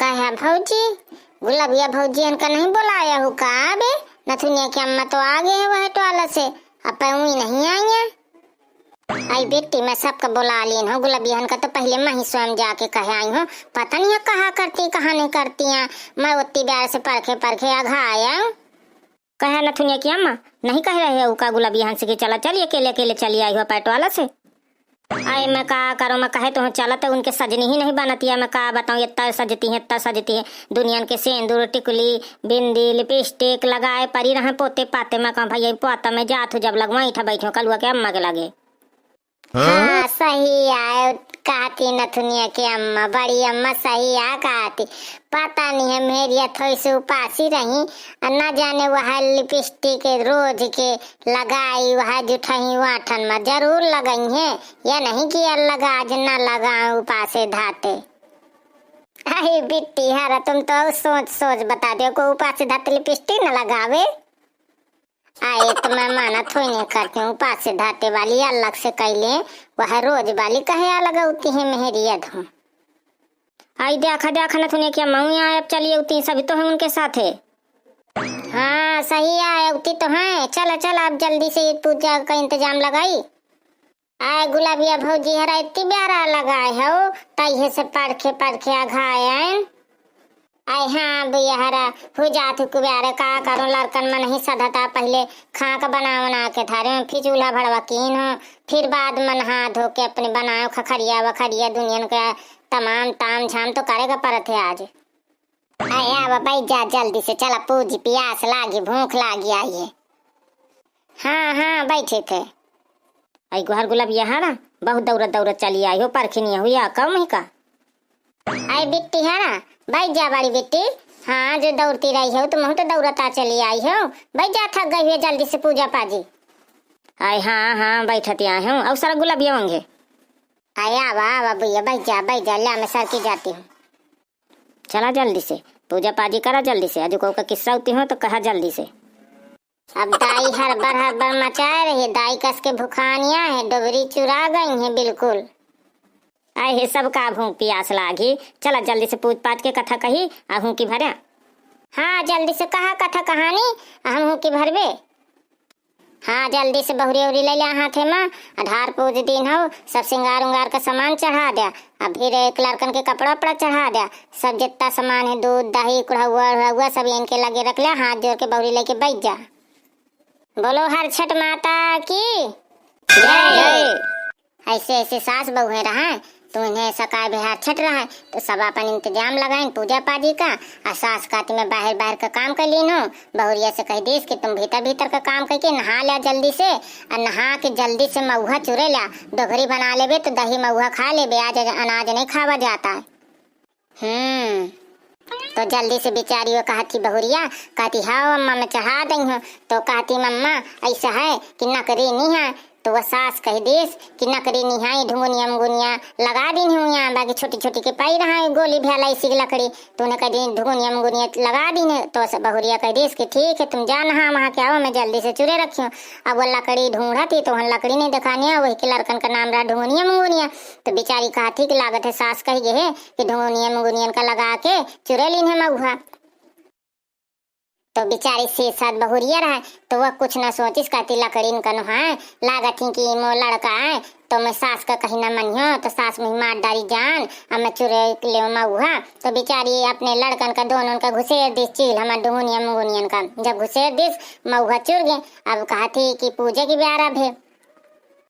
कहा भौजी गुलाबिया भौजी इनका नहीं बुलाया हो का बे? नथुनिया की अम्मा तो आ गए हैं वह टोला से, अब वही नहीं आई है। आई बेटी मैं सबका बुला ली हूँ, गुलाबिया इनका तो पहले मैं ही स्वयं जाके कह आई हूँ, पता नहीं है कहा करती कहा नहीं करती हैं। मैं उतनी बार से परखे परखे आघा आया हूँ। कहा नथुनिया की अम्मा नहीं कह रहे हो का गुलाबिया हंस के चला चलिए अकेले अकेले चली आई हो पैटवाला से। आए मैं का करो मैं कहे तो चला तो उनके सजनी ही नहीं बनती है। मैं का बताऊँ इतना सजती है दुनिया के सिंदूर टिकुली बिंदी लिपस्टिक लगाए परी रहे पोते पाते। मैं कहा भाई पोता में जात जब लगवाई था बैठो कलुआ के अम्मा के लगे। हाँ सही आए कहती नथुनिया की अम्मा, बड़ी अम्मा सही आ कहती। पता नहीं है मेरी थोड़ी सी उपासी रही, न जाने वह लिपस्टिक रोज के लगाई वह जुठाई वाठन में जरूर लगाई है या नहीं कि लगा आज न लगा उपासे धाते। अरे बिट्टी हरा तुम तो सोच सोच बता दो को उपासे धाते लिपस्टिक न लगावे। आए तो मैं माना थोड़ी नहीं करती हूँ, पास से धाते वाली अलग से कैले वह रोज वाली कहे अलग होती है मेहरियत हूँ। आई देखा देखा न तूने क्या मऊ आए अब चलिए उती सभी तो है उनके साथ है। हाँ सही आए उती तो है, चला चला अब जल्दी से पूजा का इंतजाम लगाई। आए गुलाबिया भौजी हरा इतनी प्यारा लगाए हो तई से पढ़ के आघाए। आए हाँ भैया हरा हो जात कुब्यारे का करो लड़कन में नहीं सधता, पहले खा का बना के थारे फिर चूल्हा भड़वा कीन हो, फिर बाद मन हाथ धो के अपने बनाओ खखरिया वखरिया दुनिया का तमाम ताम झाम तो करेगा परत है आज। आए आवा भाई जा जल्दी से चला पूजी प्यास लागी भूख लागी आई है। हाँ बैठे थे। आई गुहर गुलाबिया हरा बहुत दौड़त चली आई हो परखिनी हुई कम ही का। आई बिट्टी हरा भाई जा बाड़ी बेटी, हाँ जो दौड़ती रही हो तुम तो दौड़ता चली आई हो। भाई जा थक गई है जल्दी से पूजा पाजी। आए हाँ बैठती आई हूँ और सारा गुलाबिया होंगे। आए आवा भैया भाई जा ला मैं सर की जाती हूँ। चला जल्दी से पूजा पाजी करा जल्दी से, आज को का किस्सा होती हो तो कहा जल्दी से। अब दाई हर बार मचा रही है, दाई कस के भुखानिया है डोबरी चुरा गई है बिल्कुल। आए सब का भूख प्यास लागी, चला जल्दी से पूछ पाछ के कथा कही आहू की भरा। हाँ जल्दी से कहा कथा कहानी आहू की भरबे। हाँ जल्दी से बहुरी उरी ले लिया हाथे माँ, आधार पूज दिन हो सब सिंगार उंगार का सामान चढ़ा दिया, अब फिर एक लड़कन के कपड़ा उपड़ा चढ़ा दिया, सब जितना सामान है दूध दही कुढ़ा सब इनके लगे रख लिया, हाथ जोड़ के बहुरी लेके बैठ जा। बोलो हर छठ माता की जय। ऐसे ऐसे सास बहू है रहा तो इन्हें सका बिहार छट रहा है तो सब अपन इंतजाम लगाए पूजा पाजी का। और सास काती में बाहर का काम कर लीन हो, बहुरिया से कह दीस कि तुम भीतर का काम करके नहा लिया जल्दी से, और नहा के जल्दी से महुआ चुरे लिया, डोगरी बना लेबे तो दही महुआ खा लेबे, आज अनाज नहीं खावा जाता है। तो जल्दी से बेचारी वो कहती बहुरिया कहती हाँ अम्मा मैं चढ़ा दी हूँ, तो कहती मम्मा ऐसा है कि नकरी नहीं है, तो वह सास कह देस कि नकरी निहाई ढुंगुनिया मुंगुनिया लगा दी हूँ यहाँ, बाकी छोटी छोटी के पाई रहा है गोली भैला इसी की लकड़ी, तो उन्हें कह दी ढुंगुनिया मुंगुनिया लगा दी है। तो बहुरिया कह देस कि ठीक है तुम जा नहा वहाँ के आओ मैं जल्दी से चुरे रखी हूँ। अब वो लकड़ी ढूंढा थी तो वहाँ लकड़ी नहीं दिखानी है, वही के लड़कन का नाम रहा ढुंगुनिया मुंगुनिया। तो बेचारी कहा थी कि लागत है सास कही गए है कि ढुंगुनिया मुंगुनियन का लगा के चुरे लीन है महुआ। तो बेचारी से साथ बहुरिया रहा तो वह कुछ न सोचिस कहती लकड़ी का नुहाए लागत थी कि मो लड़का है, तो मैं सास का कहीं न मनियो तो सास में मार डारी जान अब मैं चुरे ले महुआ। तो बेचारी अपने लड़कन का दोनों का घुसेर दिस चील हमारे डुंगुनिया मुंगुनियन का, जब घुसेर दिस महुआ चुर गए। अब कहा थी कि पूजे की ब्यारा भे,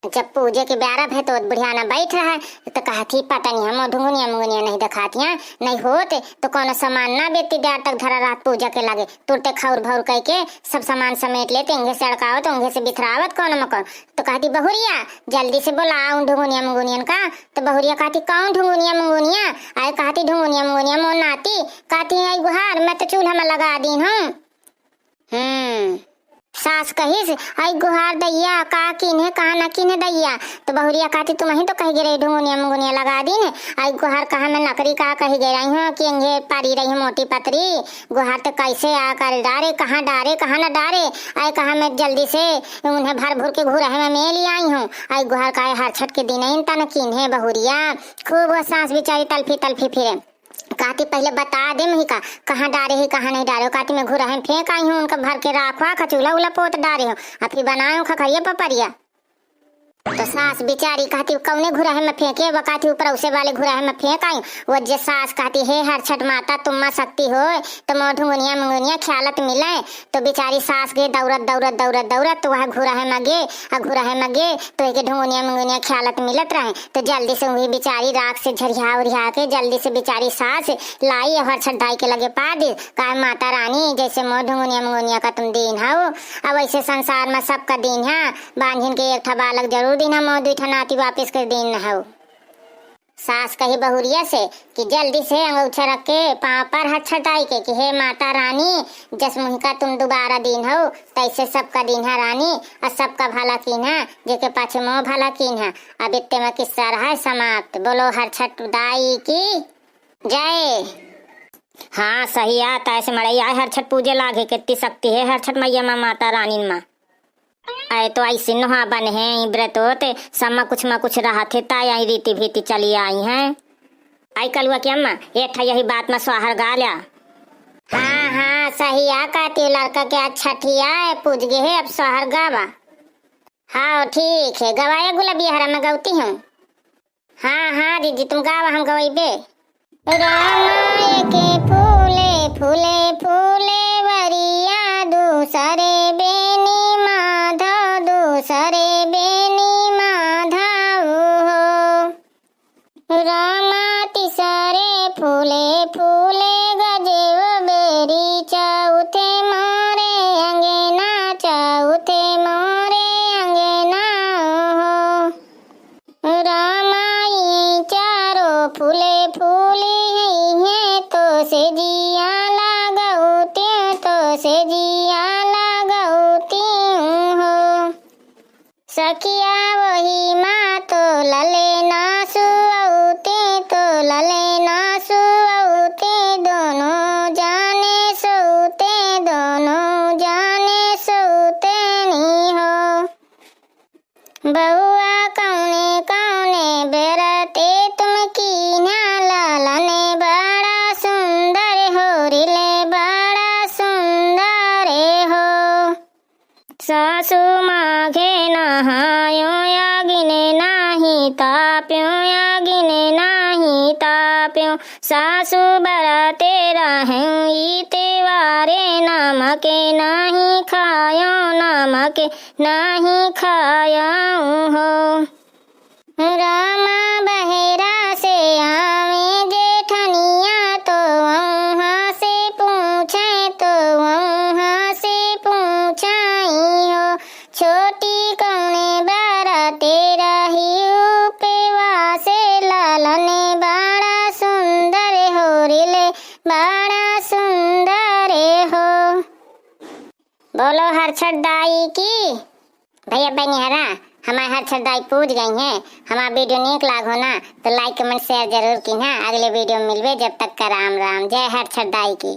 जब पूजे के ब्यारा है तो बुढ़िया ना बैठ रहा है तो कहा थी पता नहीं हम ढुंगुनिया मुंगुनिया नहीं दिखाती हैं, नहीं होते तो कौन सामान ना बेती देर तक धरा रात पूजा के लगे, तुरते खौर भौर कह के सब सामान समेट लेते इंगे से अड़कावत उंगे से बिथरावत कौन मकौन। तो कहती बहुरिया जल्दी से बोलाऊं ढुंगुनिया मुंगुनियन का। तो बहुरिया कहती कौन ढुंगुनिया मुंगुनिया? आए कहती ढुंगुनिया मुंगुनिया मोन नाती, कहती है गुहार मैं तो चूल्हा में लगा दी हूँ। सास कहिस आई गुहार दैया का किन्हे कहा ना किन्हे दैया। तो बहुरिया कहती तुम ही तो कही गे रही ढुंगुनिया मुंगुनिया लगा दी ने, आई गुहार कहा मैं नकरी का कही गे रही हूँ कि इंगे पारी रही हूँ मोटी पतरी, गुहार तो कैसे आ कर डारे कहाँ न डारे। आई कहा मैं जल्दी से उन्हें भर भूर के घूर में मेल आई हूँ। आई गुहार का हर छठ के दिन इन तन किन्हे बहुरिया खूब वो सास बेचारी तल्फी फिरे। कहती पहले बता दे मुही का कहाँ डारे ही कहाँ नहीं डारे हो। कहती मैं घुरा है फेंक आई हूँ उनका भर के राखवा खचूला उला पोत डारे हो और फिर बनाए खखरिया पपरिया। तो सास बेचारी कहती कौने घुरा है मैं फेंके वो कहती ऊपर उसे वाले घुरा है मैं फेंक आई। वो जे सास कहती हे हर छठ माता तुम शक्ति हो तो मोह ढुंगनिया मंगनिया ख्यालत मिले। तो बेचारी सास गे दौड़त दौड़त दौड़त दौड़त तो वह घुरा है मगे और घुरा है मगे तो एक ढुंगनिया मंगनिया ख्यालत मिलत रहे। तो जल्दी से वही बेचारी राख से झरिया उरिया के जल्दी से बेचारी सास लाई और हर छठ दाई के लगे पा दी। कहा माता रानी जैसे मोह ढुंगनिया मंगनिया का तुम दिन हो अब वैसे संसार में सबका दिन है बांझिन के एक बालक जरूर दिन हम दूठा नाती वापिस कर दिन न हो। सास कही बहुरिया से कि जल्दी से अंगूठा रख के पाँव पर हाथ छटाई के कि हे माता रानी जस मुही का तुम दोबारा दिन हो तैसे सबका दिन है रानी और सबका भला कीन है जेके पाछे मोह भला कीन है। अब इतने में किस्सा रहा समाप्त। बोलो हर छठ दाई की जय। हाँ सही आता ऐसे मड़ैया हर छठ पूजे लागे कितनी शक्ति है हर छठ मैया माँ माता रानी माँ। आए तो ऐसी नहा बन है व्रत होते समा कुछ में कुछ रहा थे ताई आई रीति भीति चली आई हैं। आई कलुआ की अम्मा एक यही बात में स्वाहर गा लिया। हाँ हाँ सही आ कहती लड़का के अच्छा ठिया है पूछ गए है अब स्वाहर गावा। हाँ ठीक है गवाया गुलाबी हरा मैं गौती हूँ। हाँ हाँ दीदी तुम गावा हम गवाई बे। रामाय के फूले फूले फूले वरिया दूसरे बेनी माधव दूसरे बेनी माधव हो। रामा तीसरे फूले फूले गजेव बेरी चौथे मोरे अंगना चौथे मोरे अंगना हो। रामाई चारों फूले फूले हैं तो से जिया लगाऊती तो से जिया लगाऊती हो। सखिया वही माँ तो लले ना सुआऊती तो लले ना सुआऊती दोनों जाने सोते दोनों जाने सोते नहीं हो। बहुआ कौने कौने बेरते तुम कीना लालने बड़ा सुंदर हो रिले बड़ा सुंदर हो। सासु माघे नहायो यागिने नाही ताप्यो यागिने नाही ताप्यो सासु बरते रहें ईते वारे नमके नाही खायो नमके नाही खायो हो। रामा बहेरा से आवे जेठनिया तो वहाँ से पूछे तो वहाँ से पूछाई हो। छोटी कौने बरते रही उपवा से लालने बड़ा सुंदर हो रिले बड़ा सुंदर हो। बोलो हर छठ दाई की भैया बनिहरा हमारे हर छठ दाई पूछ गई हैं। हमारा वीडियो नीक लागो ना तो लाइक कमेंट शेयर जरूर की ना। अगले वीडियो में मिलवे जब तक का राम राम। जय हर छठ दाई की।